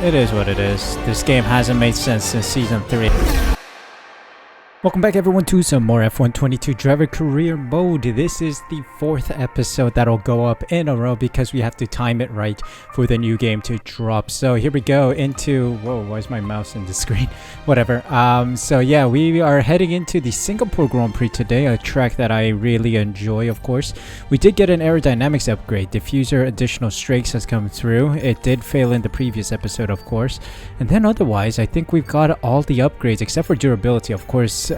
It is what it is. This game hasn't made sense since Season 3. Welcome back everyone to some more F122 driver career mode. This is the 4th episode that'll go up in a row because we have to time it right for the new game to drop. So here we go into... Whoa, why is my mouse in the screen? Whatever. So yeah, we are heading into the Singapore Grand Prix today, a track that I really enjoy, of course. We did get an aerodynamics upgrade. Diffuser additional strakes has come through. It did fail in the previous episode, of course. And then otherwise, I think we've got all the upgrades except for durability, of course.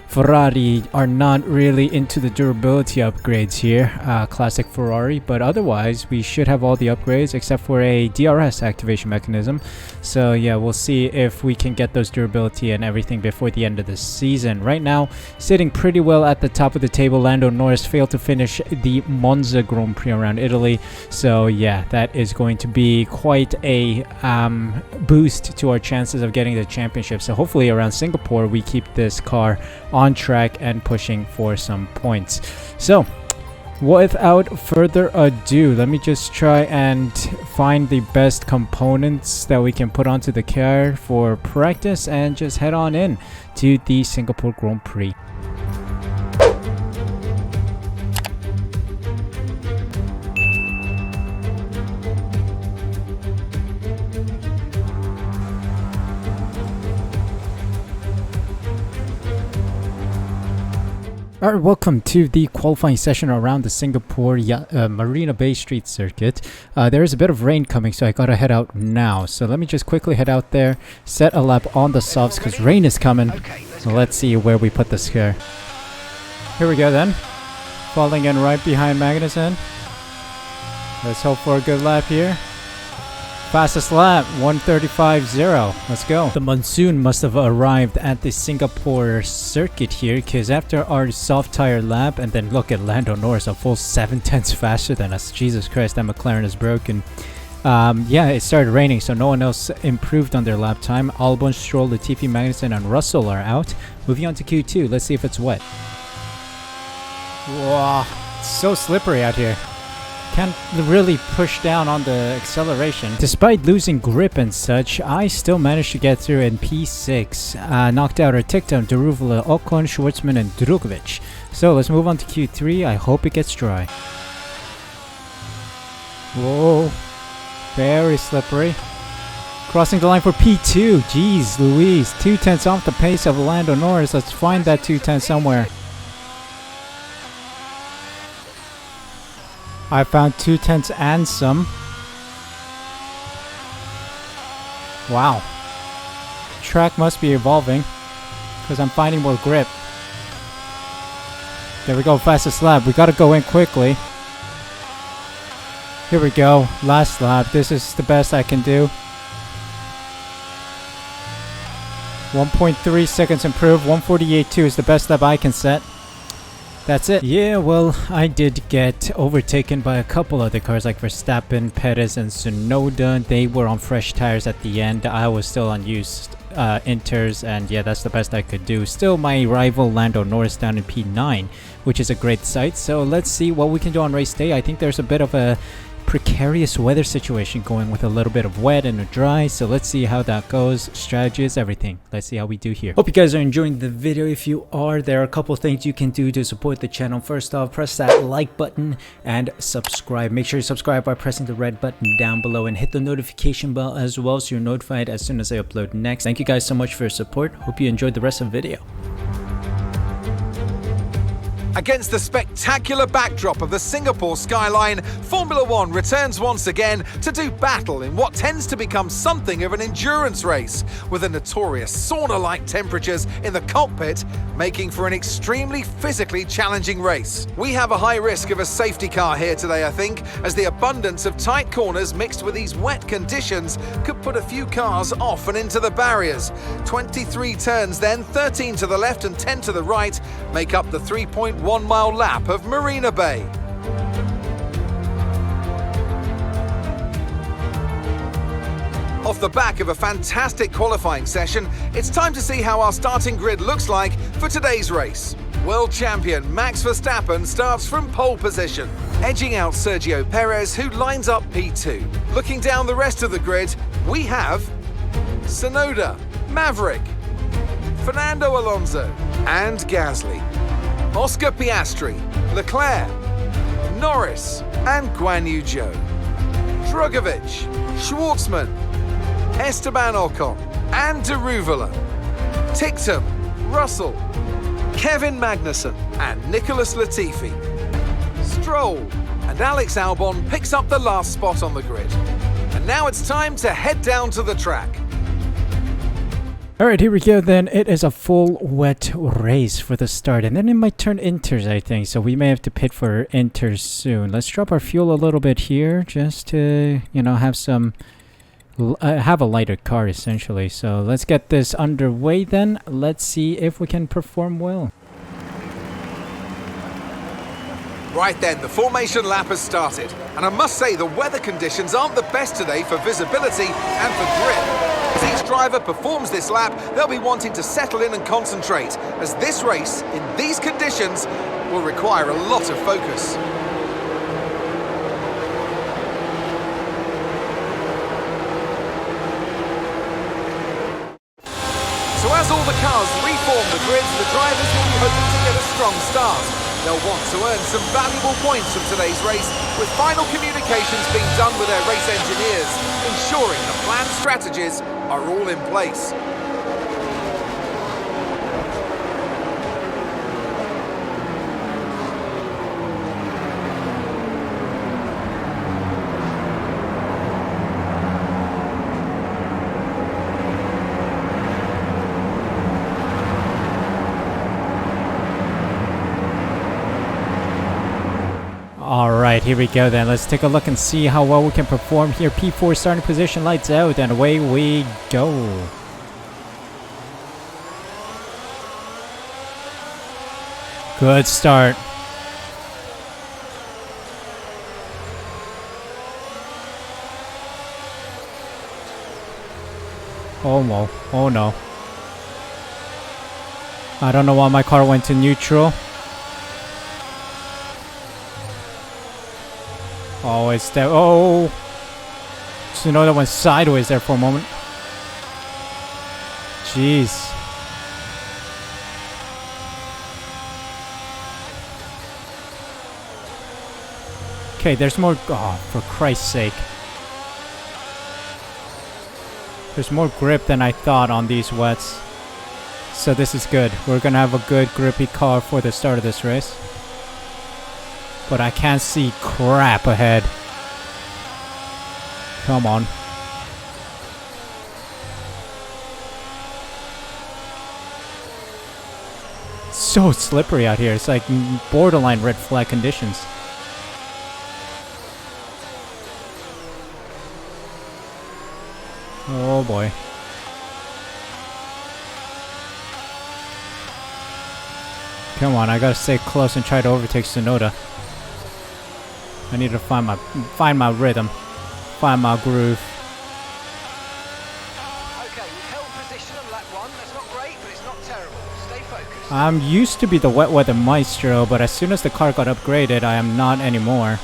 Ferrari are not really into the durability upgrades here, classic Ferrari, but otherwise we should have all the upgrades except for a DRS activation mechanism. So yeah, we'll see if we can get those durability and everything before the end of the season. Right now, sitting pretty well at the top of the table, Lando Norris failed to finish the Monza Grand Prix around Italy, so yeah, that is going to be quite a boost to our chances of getting the championship. So hopefully around Singapore we keep this car on track and pushing for some points. So without further ado, let me just try and find the best components that we can put onto the car for practice and just head on in to the Singapore Grand Prix. Alright, welcome to the qualifying session around the Singapore Marina Bay Street circuit. There is a bit of rain coming, so I gotta head out now. So let me just quickly head out there, set a lap on the softs because rain is coming. So let's see where we put this car. Here we go then. Falling in right behind Magnussen. Let's hope for a good lap here. Fastest lap, 1:35.0. Let's go. The monsoon must have arrived at the Singapore circuit here because after our soft tire lap, and then look at Lando Norris, a full 7/10 faster than us. Jesus Christ, that McLaren is broken. Yeah, it started raining, so no one else improved on their lap time. Albon, Stroll, Latifi, Magnussen, and Russell are out. Moving on to Q2. Let's see if it's wet. Wow, it's so slippery out here. Can't really push down on the acceleration. Despite losing grip and such, I still managed to get through in P6. Knocked out our Tiktam, Daruvula, Ocon, Schwartzman, and Drugovic. So let's move on to Q3. I hope it gets dry. Whoa. Very slippery. Crossing the line for P2. Jeez Louise. 2/10 off the pace of Lando Norris. Let's find that 2/10 somewhere. I found 2/10 and some. Wow. Track must be evolving because I'm finding more grip. There we go, fastest lap. We gotta go in quickly. Here we go, last lap. This is the best I can do. 1.3 seconds improved. 1:48.2 is the best lap I can set. That's it. Yeah, well, I did get overtaken by a couple other cars like Verstappen, Perez, and Tsunoda. They were on fresh tires at the end. I was still on used inters, and yeah, that's the best I could do. Still, my rival Lando Norris down in P9, which is a great sight. So let's see what we can do on race day. I think there's a bit of a precarious weather situation going with a little bit of wet and a dry, so let's see how that goes. Strategy is everything. Let's see how we do here. Hope you guys are enjoying the video. If you are, there are a couple things you can do to support the channel. First off, press that like button and subscribe. Make sure you subscribe by pressing the red button down below and hit the notification bell as well so you're notified as soon as I upload next. Thank you guys so much for your support. Hope you enjoyed the rest of the video. Against the spectacular backdrop of the Singapore skyline, Formula One returns once again to do battle in what tends to become something of an endurance race, with the notorious sauna-like temperatures in the cockpit making for an extremely physically challenging race. We have a high risk of a safety car here today, I think, as the abundance of tight corners mixed with these wet conditions could put a few cars off and into the barriers. 23 turns then, 13 to the left and 10 to the right, make up the 3.1-mile lap of Marina Bay. Off the back of a fantastic qualifying session, it's time to see how our starting grid looks like for today's race. World champion Max Verstappen starts from pole position, edging out Sergio Perez, who lines up P2. Looking down the rest of the grid, we have Tsunoda, Maverick, Fernando Alonso and Gasly, Oscar Piastri, Leclerc, Norris and Guan Yu Zhou, Drugovich, Schwartzman, Esteban Ocon and Deruvala, Ticktum, Russell, Kevin Magnussen and Nicholas Latifi. Stroll and Alex Albon picks up the last spot on the grid. And now it's time to head down to the track. Alright, here we go then. It is a full wet race for the start. And then it might turn inters, I think. So we may have to pit for inters soon. Let's drop our fuel a little bit here just to, have some... have a lighter car, essentially. So let's get this underway then. Let's see if we can perform well. Right then, the formation lap has started. And I must say, the weather conditions aren't the best today for visibility and for grip. As each driver performs this lap, they'll be wanting to settle in and concentrate, as this race, in these conditions, will require a lot of focus. So as all the cars reform the grids, the drivers will be hoping to get a strong start. They'll want to earn some valuable points from today's race, with final communications being done with their race engineers, ensuring the planned strategies are all in place. Alright, here we go then. Let's take a look and see how well we can perform here. P4 starting position, lights out, and away we go. Good start. Oh no. Oh no. I don't know why my car went to neutral. Oh, it's there. Oh! Tsunoda went sideways there for a moment. Jeez. Okay, there's more... Oh, for Christ's sake. There's more grip than I thought on these wets. So this is good. We're gonna have a good grippy car for the start of this race. But I can't see crap ahead. Come on. So slippery out here. It's like borderline red flag conditions. Oh boy. Come on, I gotta stay close and try to overtake Tsunoda. I need to find my rhythm, find my groove. Okay, we've held position on lap 1. That's not great, but it's not terrible. Stay focused. I'm used to be the wet weather maestro, but as soon as the car got upgraded, I am not anymore.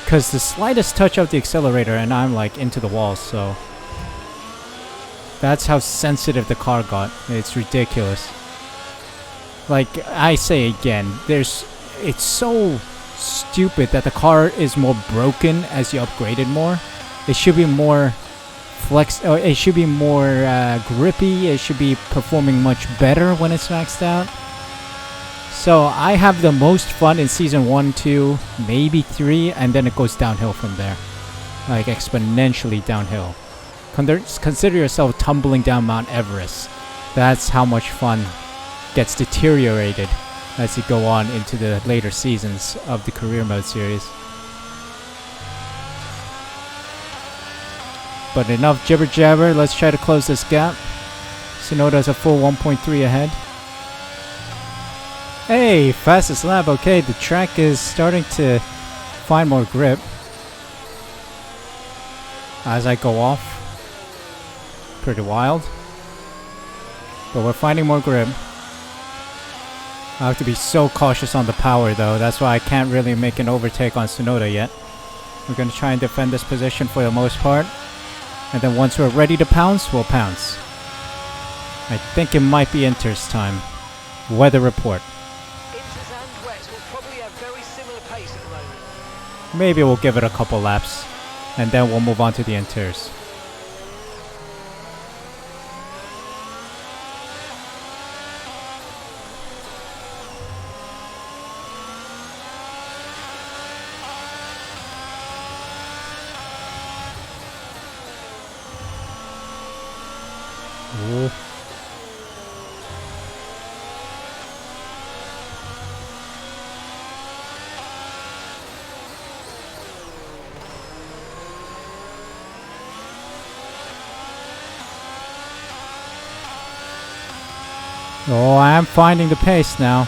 Cause the slightest touch of the accelerator and I'm like into the walls, so that's how sensitive the car got. It's ridiculous. Like I say again, it's so stupid that the car is more broken as you upgrade it more. It should be more it should be more grippy. It should be performing much better when it's maxed out. So I have the most fun in season 1, 2, maybe 3, and then it goes downhill from there, like exponentially downhill. Consider yourself tumbling down Mount Everest. That's how much fun gets deteriorated as you go on into the later seasons of the career mode series. But enough jibber jabber, let's try to close this gap. Tsunoda's a full 1.3 ahead. Hey, fastest lap. Okay, the track is starting to find more grip as I go off. Pretty wild. But we're finding more grip. I have to be so cautious on the power though, that's why I can't really make an overtake on Tsunoda yet. We're going to try and defend this position for the most part. And then once we're ready to pounce, we'll pounce. I think it might be Inter's time. Weather report. Inters and wets will probably have very similar pace at the moment. Maybe we'll give it a couple laps. And then we'll move on to the Inters. Ooh. Oh, I am finding the pace now. It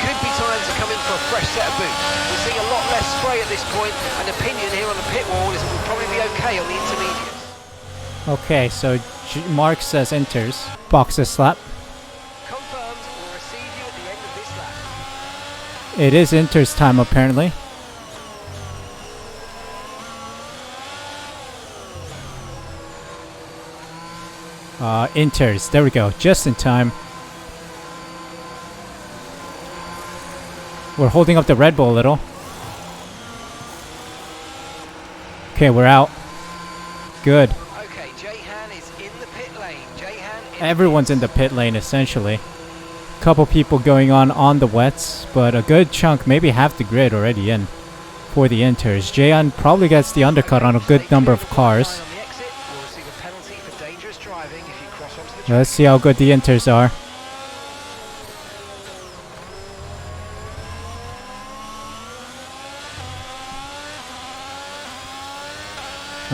could be time to come in for a fresh set of boots. We're seeing a lot less spray at this point, and opinion here on the pit wall is it will probably be okay on the intermediates. Okay, so Mark says Inters. Boxer slap. Confirmed, we'll receive you at the end of this lap. It is Inter's time apparently. Inters, there we go, just in time. We're holding up the Red Bull a little. Okay, we're out. Good. Okay, Jayhan is in the pit lane. Jayhan Everyone's in the pit lane essentially. Couple people going on the wets, but a good chunk, maybe half the grid already in for the Inters. Jayan probably gets the undercut on a good number of cars. Let's see how good the Inters are.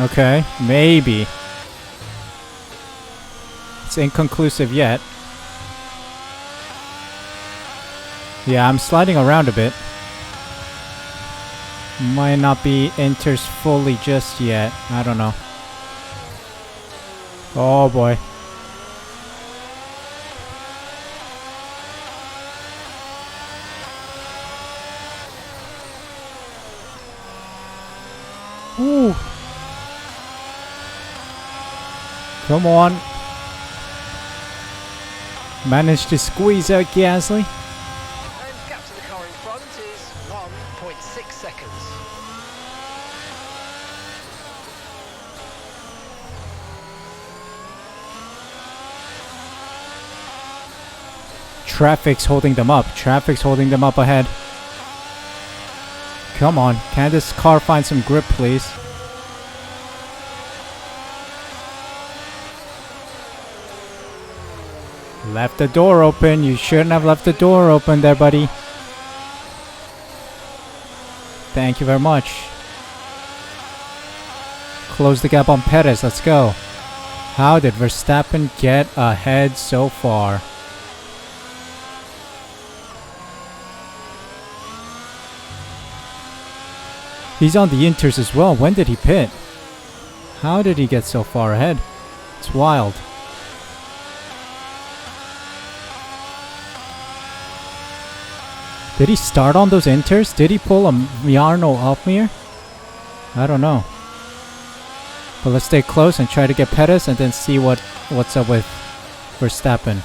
Okay, maybe. It's inconclusive yet. Yeah, I'm sliding around a bit. Might not be Inters fully just yet. I don't know. Oh boy. Ooh. Come on. Managed to squeeze out Gasly. And gap to the car in front is 1.6 seconds. Traffic's holding them up. Traffic's holding them up ahead. Come on. Can this car find some grip, please? Left the door open. You shouldn't have left the door open there, buddy. Thank you very much. Close the gap on Perez. Let's go. How did Verstappen get ahead so far? He's on the Inters as well. When did he pit? How did he get so far ahead? It's wild. Did he start on those Inters? Did he pull a Jarno Alpmere? I don't know. But let's stay close and try to get Perez and then see what's up with Verstappen.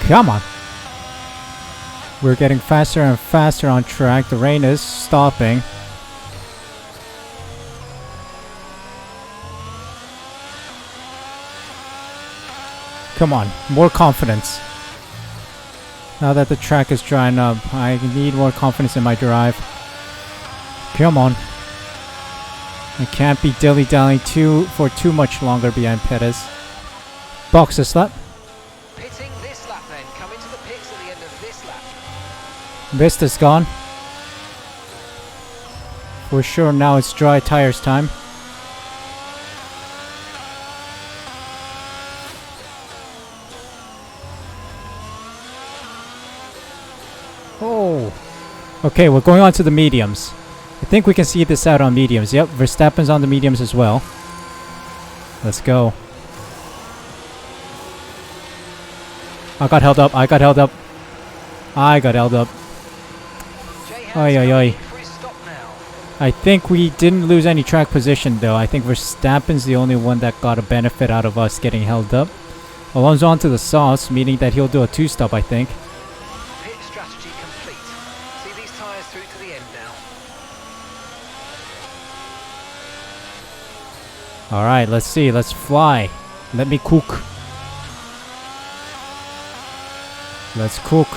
Come on. We're getting faster and faster on track. The rain is stopping. Come on, more confidence. Now that the track is drying up, I need more confidence in my drive. Come on. I can't be dilly-dallying for too much longer behind Perez. Boxer slap. Pitting this lap then. Come into the pits at the end of this lap. Vista's gone. For sure now it's dry tires time. Oh. Okay, we're going on to the mediums. I think we can see this out on mediums. Yep, Verstappen's on the mediums as well. Let's go. I got held up. I got held up. Oi, oi, oi. I think we didn't lose any track position though. I think Verstappen's the only one that got a benefit out of us getting held up. Alonso onto the sauce, meaning that he'll do a 2-stop, I think. Pit strategy complete. See these tyres through to the end now. Alright, let's see. Let's fly. Let me cook. Let's cook.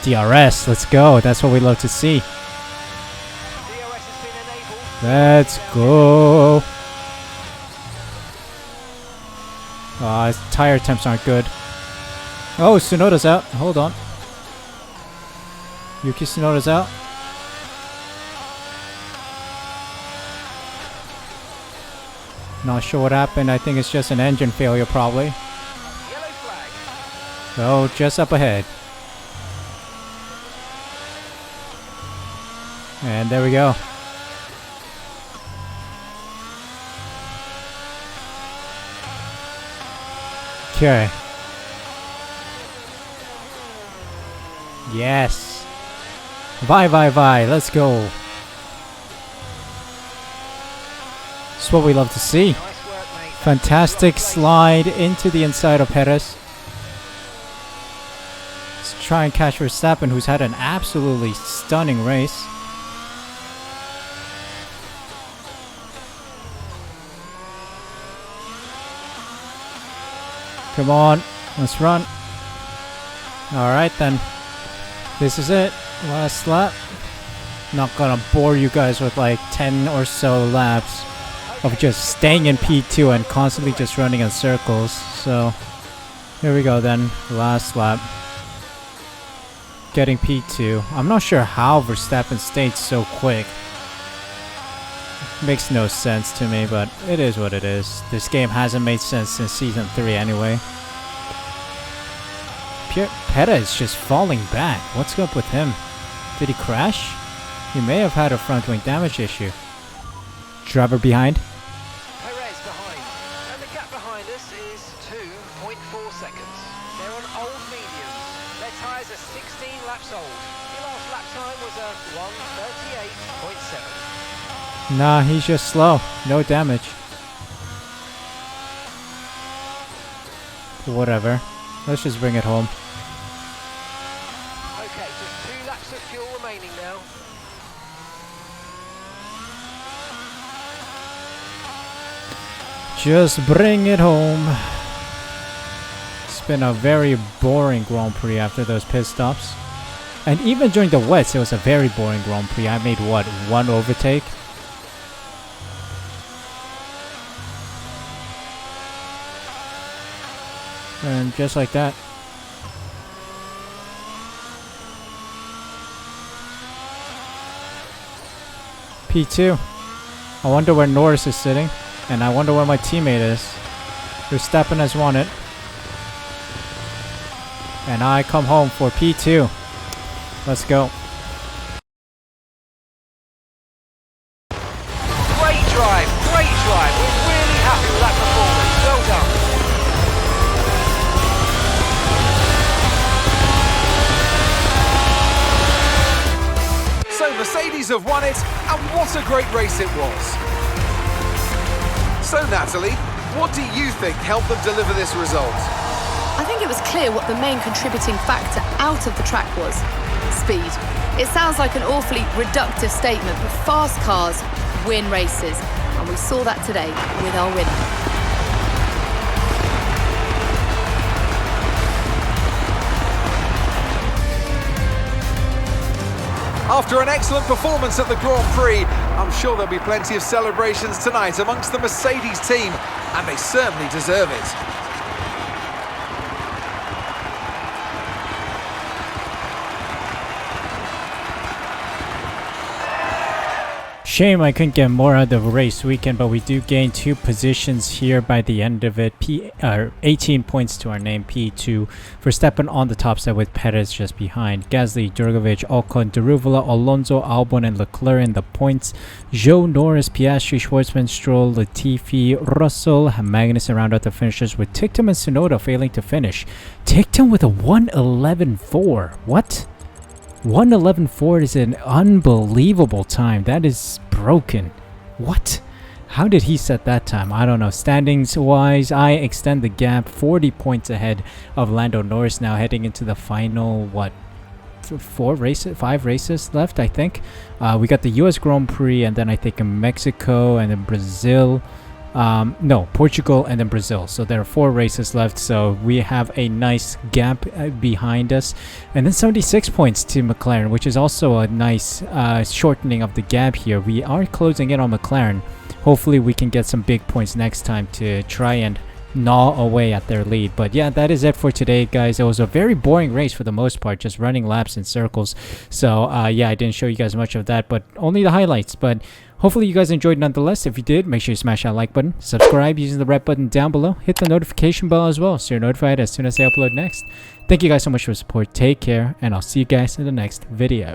DRS, let's go. That's what we love to see. DRS has been enabled. Let's go. His tire temps aren't good. Oh, Tsunoda's out. Hold on. Yuki Tsunoda's out. Not sure what happened. I think it's just an engine failure probably. Yellow flag. Oh, just up ahead. And there we go. Okay. Yes. Bye. Let's go. That's what we love to see. Nice work, mate. Fantastic slide into the inside of Perez. Let's try and catch Verstappen, who's had an absolutely stunning race. Come on, let's run. Alright then. This is it. Last lap. Not gonna bore you guys with like 10 or so laps of just staying in P2 and constantly just running in circles. So, here we go then. Last lap. Getting P2. I'm not sure how Verstappen stayed so quick. Makes no sense to me, but it is what it is. This game hasn't made sense since Season 3 anyway. Perez just falling back. What's up with him? Did he crash? He may have had a front wing damage issue. Driver behind. Perez behind. And the gap behind us is 2.4 seconds. They're on old mediums. Their tyres are 16 laps old. Your last lap time was a 1:38.7. Nah, he's just slow. No damage. Whatever. Let's just bring it home. Okay, just 2 laps of fuel remaining now. Just bring it home. It's been a very boring Grand Prix after those pit stops. And even during the wets, it was a very boring Grand Prix. I made what? 1 overtake? And just like that. P2. I wonder where Norris is sitting. And I wonder where my teammate is. Verstappen has won it. And I come home for P2. Let's go. Great drive, great drive. We're really happy with that performance. Well done. So Mercedes have won it, and what a great race it was. So Natalie, what do you think helped them deliver this result? I think it was clear what the main contributing factor out of the track was: speed. It sounds like an awfully reductive statement, but fast cars win races, and we saw that today with our winner. After an excellent performance at the Grand Prix, I'm sure there'll be plenty of celebrations tonight amongst the Mercedes team, and they certainly deserve it. Shame I couldn't get more out of the race weekend, but we do gain 2 positions here by the end of it. 18 points to our name, P2. Verstappen on the top side with Perez just behind. Gasly, Jurgovic, Ocon, Deruvala, Alonso, Albon, and Leclerc in the points. Zhou, Norris, Piastri, Schwartzman, Stroll, Latifi, Russell, Magnussen round out the finishers with Ticktum and Tsunoda failing to finish. Ticktum with a 1:11.4. What? 1:11.4 is an unbelievable time. That is broken. What? How did he set that time? I don't know. Standings wise, I extend the gap 40 points ahead of Lando Norris now, heading into the final, what, 5 races left, I think. We got the US Grand Prix, and then I think in Mexico, and then Brazil. No, Portugal, and then Brazil. So there are 4 races left, so we have a nice gap behind us. And then 76 points to McLaren, which is also a nice shortening of the gap here. We are closing in on McLaren. Hopefully we can get some big points next time to try and gnaw away at their lead. But yeah, that is it for today, guys. It was a very boring race for the most part, just running laps in circles. So yeah, I didn't show you guys much of that, but only the highlights. But hopefully you guys enjoyed nonetheless. If you did, make sure you smash that like button, subscribe using the red button down below, hit the notification bell as well so you're notified as soon as I upload next. Thank you guys so much for your support. Take care, and I'll see you guys in the next video.